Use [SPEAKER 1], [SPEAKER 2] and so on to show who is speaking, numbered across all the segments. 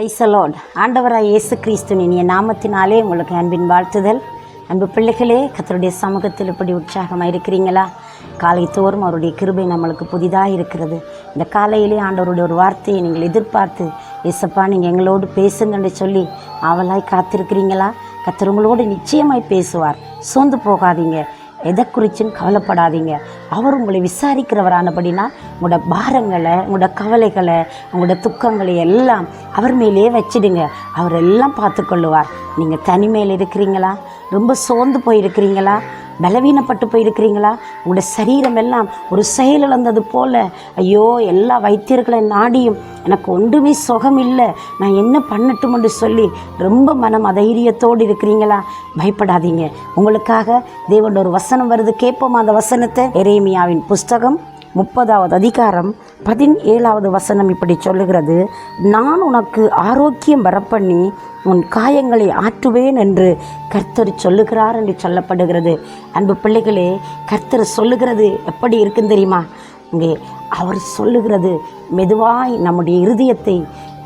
[SPEAKER 1] Praise the Lord. ஆண்டவராய் இயேசு கிறிஸ்துவின் இனிய நாமத்தினாலே உங்களுக்கு அன்பின் வாழ்த்துதல். அன்பு பிள்ளைகளே, கர்த்தருடைய சமூகத்தில் இப்படி உற்சாகமாக இருக்கிறீங்களா? காலை தோறும் அவருடைய கிருபை நம்மளுக்கு புதிதாக இருக்கிறது. இந்த காலையிலே ஆண்டவருடைய ஒரு வார்த்தையை நீங்கள் எதிர்பார்த்து, ஏசப்பா நீங்கள் எங்களோடு பேசுங்கன்னு சொல்லி ஆவலாய் காத்திருக்கிறீங்களா? கர்த்தர் உங்களோடு நிச்சயமாய் பேசுவார். சோர்ந்து போகாதீங்க, எதை குறிச்சுன்னு கவலைப்படாதீங்க. அவர் உங்களை விசாரிக்கிறவரானபடினா உங்களோட பாரங்களை, உங்களோட கவலைகளை, உங்களோட துக்கங்களை எல்லாம் அவர் மேலே வச்சிடுங்க. அவர் எல்லாம் பார்த்துக்கொள்ளுவார். நீங்கள் தனிமையில் இருக்கிறீங்களா? ரொம்ப சோர்ந்து போயிருக்கிறீங்களா? பலவீனப்பட்டு போயிருக்கிறீங்களா? உங்களோட சரீரம் எல்லாம் ஒரு செயலிழந்தது போல், ஐயோ எல்லா வைத்தியர்களை நாடியும் எனக்கு ஒன்றுமே சுகம் இல்லை, நான் என்ன பண்ணட்டும்னு சொல்லி ரொம்ப மனம் அதைரியத்தோடு இருக்கிறீங்களா? பயப்படாதீங்க. உங்களுக்காக தேவனோட ஒரு வசனம் வருது, கேட்போம் அந்த வசனத்தை. எரேமியாவின் புஸ்தகம் 30வது அதிகாரம் 17வது வசனம் இப்படி சொல்லுகிறது: நான் உனக்கு ஆரோக்கியம் வரப்பண்ணி உன் காயங்களை ஆற்றுவேன் என்று கர்த்தர் சொல்லுகிறார் என்று சொல்லப்படுகிறது. அன்பு பிள்ளைகளே, கர்த்தர் சொல்லுகிறது எப்படி இருக்குன்னு தெரியுமா? இங்கே அவர் சொல்லுகிறது மெதுவாய் நம்முடைய இருதயத்தை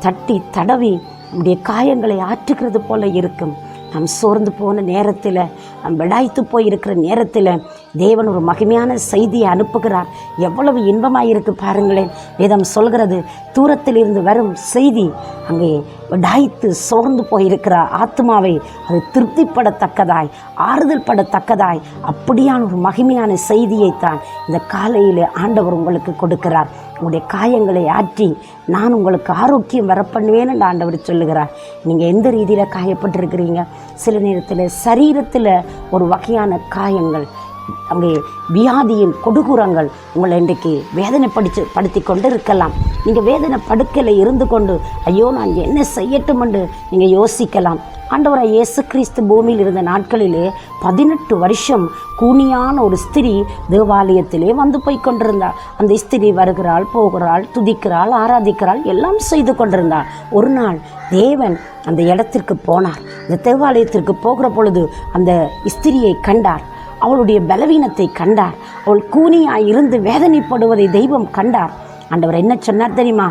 [SPEAKER 1] தட்டி தடவி நம்முடைய காயங்களை ஆற்றுகிறது போல இருக்கும். நாம் சோர்ந்து போன நேரத்தில், நாம் விடாய்த்து போயிருக்கிற நேரத்தில் தேவன் ஒரு மகிமையான செய்தியை அனுப்புகிறார். எவ்வளவு இன்பமாக இருக்குது பாருங்களேன். வேதம் சொல்கிறது, தூரத்தில் இருந்து வரும் செய்தி அங்கே விடாய்த்து சோர்ந்து போயிருக்கிற ஆத்மாவை அது திருப்திப்படத்தக்கதாய், ஆறுதல் படத்தக்கதாய், அப்படியான ஒரு மகிமையான செய்தியைத்தான் இந்த காலையில் ஆண்டவர் உங்களுக்கு கொடுக்கிறார். உங்களுடைய காயங்களை ஆற்றி நான் உங்களுக்கு ஆரோக்கியம் வரப்பண்ணுவேன் என்று ஆண்டவர் சொல்லுகிறார். நீங்கள் எந்த ரீதியில் காயப்பட்டிருக்கிறீங்க? சில நேரத்தில் சரீரத்தில் ஒரு வகையான காயங்கள், அங்கே வியாதியின் கொடுகுரங்கள் உங்களை இன்றைக்கு படுத்தி கொண்டு இருக்கலாம். நீங்கள் வேதனை படுக்கையில் இருந்து கொண்டு ஐயோ நான் என்ன செய்யட்டும் என்று நீங்கள் யோசிக்கலாம். ஆண்டவராய் இயேசு கிறிஸ்து பூமியில் இருந்த நாட்களிலே 18 வருஷம் கூனியான ஒரு ஸ்திரீ தேவாலயத்திலே வந்து போய் கொண்டிருந்தாள். அந்த ஸ்திரீ வருகிறாள், போகிறாள், துதிக்கிறாள், ஆராதிக்கிறாள், எல்லாம் செய்து கொண்டிருந்தாள். ஒரு நாள் தேவன் அந்த இடத்திற்கு போனார். இந்த தேவாலயத்திற்கு போகிற பொழுது அந்த ஸ்திரியை கண்டார். அவளுடைய பலவீனத்தை கண்டார். அவள் கூனியாய் இருந்து வேதனைப்படுவதை தெய்வம் கண்டார். ஆண்டவர் என்ன சொன்னார் தெரியுமா?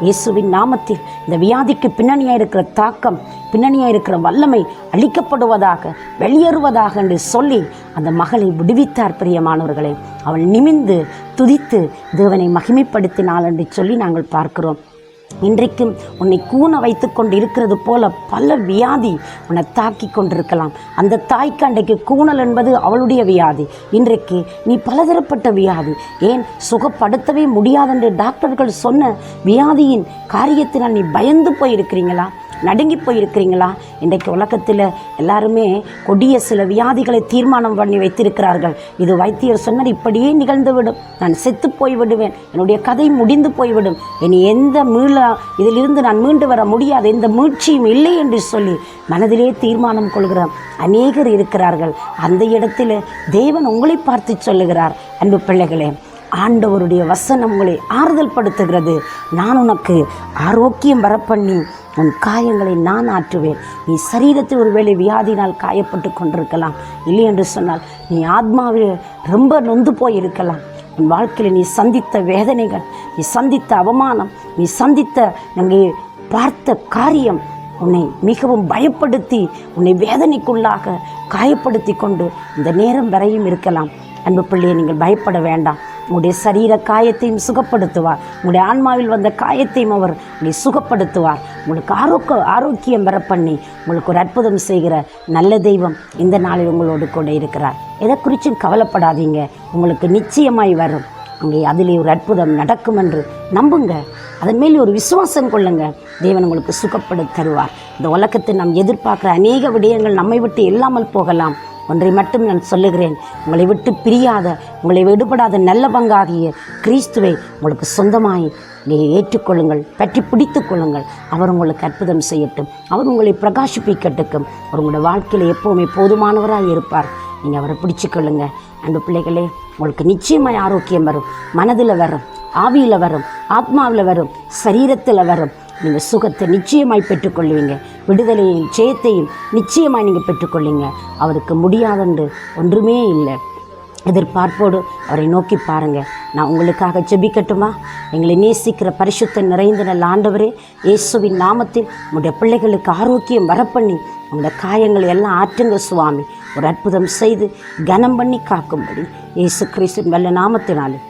[SPEAKER 1] இயேசுவின் நாமத்தில் இந்த வியாதிக்கு பின்னணியாக இருக்கிற தாக்கம், பின்னணியாக இருக்கிற வல்லமை அழிக்கப்படுவதாக, வெளியேறுவதாக என்று சொல்லி அந்த மகளை விடுவித்தார். பிரியமானவர்களே, அவள் நிமிந்து துதித்து தேவனை மகிமைப்படுத்தினாள் என்று சொல்லி நாங்கள் பார்க்கிறோம். இன்றைக்கும் உன்னை கூண வைத்து கொண்டு இருக்கிறது போல பல வியாதி உன்னை தாக்கி கொண்டிருக்கலாம். அந்த தாய்க்கு அன்றைக்கு கூணல் என்பது அவளுடைய வியாதி. இன்றைக்கு நீ பலதரப்பட்ட வியாதி, ஏன் சுகப்படுத்தவே முடியாதென்று டாக்டர்கள் சொன்ன வியாதியின் காரியத்தினால் நீ பயந்து போயிருக்கிறீங்களா? நடுங்கி போயிருக்கிறீங்களா? இன்றைக்கு உலகத்தில் எல்லாருமே கொடிய சில வியாதிகளை தீர்மானம் பண்ணி வைத்திருக்கிறார்கள். இது வைத்தியர் சொன்னார், இப்படியே நிகழ்ந்துவிடும், நான் செத்து போய்விடுவேன், என்னுடைய கதை முடிந்து போய்விடும், இனி எந்த இதிலிருந்து நான் மீண்டு வர முடியாது, எந்த மீட்சியும் இல்லை என்று சொல்லி மனதிலே தீர்மானம் கொள்கிற அநேகர் இருக்கிறார்கள். அந்த இடத்துல தேவன் உங்களை பார்த்து சொல்லுகிறார், அன்பு பிள்ளைகளே, ஆண்டவருடைய வசனம் உங்களை ஆறுதல் படுத்துகிறது. நான் உனக்கு ஆரோக்கியம் வரப்பண்ணி உன் காயங்களை நான் ஆற்றுவேன். நீ சரீரத்தில் ஒருவேளை வியாதினால் காயப்பட்டு கொண்டிருக்கலாம். இல்லை என்று சொன்னால் நீ ஆத்மாவில் ரொம்ப நொந்து போயிருக்கலாம். உன் வாழ்க்கையில் நீ சந்தித்த வேதனைகள், நீ சந்தித்த அவமானம், நீ சந்தித்த நீங்கள் பார்த்த காரியம் உன்னை மிகவும் பயப்படுத்தி, உன்னை வேதனைக்குள்ளாக காயப்படுத்தி கொண்டு இந்த நேரம் வரையும் இருக்கலாம். அன்பு பிள்ளையை, நீங்கள் பயப்பட வேண்டாம். உங்களுடைய சரீர காயத்தையும் சுகப்படுத்துவார். உங்களுடைய ஆன்மாவில் வந்த காயத்தையும் அவர் உங்களை சுகப்படுத்துவார். உங்களுக்கு ஆரோக்கியம் வர பண்ணி உங்களுக்கு ஒரு அற்புதம் செய்கிற நல்ல தெய்வம் இந்த நாளில் உங்களோடு கூட இருக்கிறார். எதை குறித்தும் கவலைப்படாதீங்க, உங்களுக்கு நிச்சயமாய் வரும். அங்கே அதிலே ஒரு அற்புதம் நடக்கும் என்று நம்புங்க. அதன் மேலே ஒரு விசுவாசம் கொள்ளுங்க. தேவன் உங்களுக்கு சுகப்பட தருவார். இந்த உலகத்தை நாம் எதிர்பார்க்குற அநேக விடயங்கள் நம்மை விட்டு இல்லாமல் போகலாம். ஒன்றை மட்டும் நான் சொல்லுகிறேன், உங்களை விட்டு பிரியாத, உங்களை விடுபடாத நல்ல பங்காகிய கிறிஸ்துவை உங்களுக்கு சொந்தமாய் நீங்கள் ஏற்றுக்கொள்ளுங்கள், பற்றி பிடித்து கொள்ளுங்கள். அவர் உங்களுக்கு அற்புதம் செய்யட்டும், அவர் உங்களை பிரகாசிப்பிக்கட்டும். அவர் உங்களோட வாழ்க்கையில் எப்போவுமே போதுமானவராக இருப்பார். நீங்கள் அவரை பிடிச்சிக்கொள்ளுங்க. அன்பு பிள்ளைகளே, உங்களுக்கு நிச்சயமாய் ஆரோக்கியம் வரும். மனதில் வரும், ஆவியில் வரும், ஆத்மாவில் வரும், சரீரத்தில் வரும். நீங்கள் சுகத்தை நிச்சயமாய் பெற்றுக்கொள்வீங்க. விடுதலையும் ஜெயத்தையும் நிச்சயமாய் நீங்கள் பெற்றுக்கொள்வீங்க. அவருக்கு முடியாதென்று ஒன்றுமே இல்லை. எதிர்பார்ப்போடு அவரை நோக்கி பாருங்கள். நான் உங்களுக்காக ஜெபிக்கட்டுமா? எங்களை நேசிக்கிற பரிசுத்த நிறைந்த நல்ல ஆண்டவரே, இயேசுவின் நாமத்தில் உங்களுடைய பிள்ளைகளுக்கு ஆரோக்கியம் வரப்பண்ணி உங்களுடைய காயங்களை எல்லாம் ஆற்றுங்க சுவாமி. ஒரு அற்புதம் செய்து கனம் பண்ணி காக்கும்படி இயேசு கிறிஸ்துவின் நல்ல நாமத்தினாலே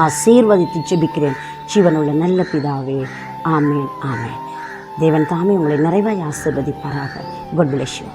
[SPEAKER 1] ஆசீர்வதித்து ஜெபிக்கிறேன் ஜீவனுள்ள நல்ல பிதாவே. ஆமேன், ஆமேன். தேவன் தாமே உங்களை நிறைவாய் ஆசீர்வதிப்பாராக. God bless you.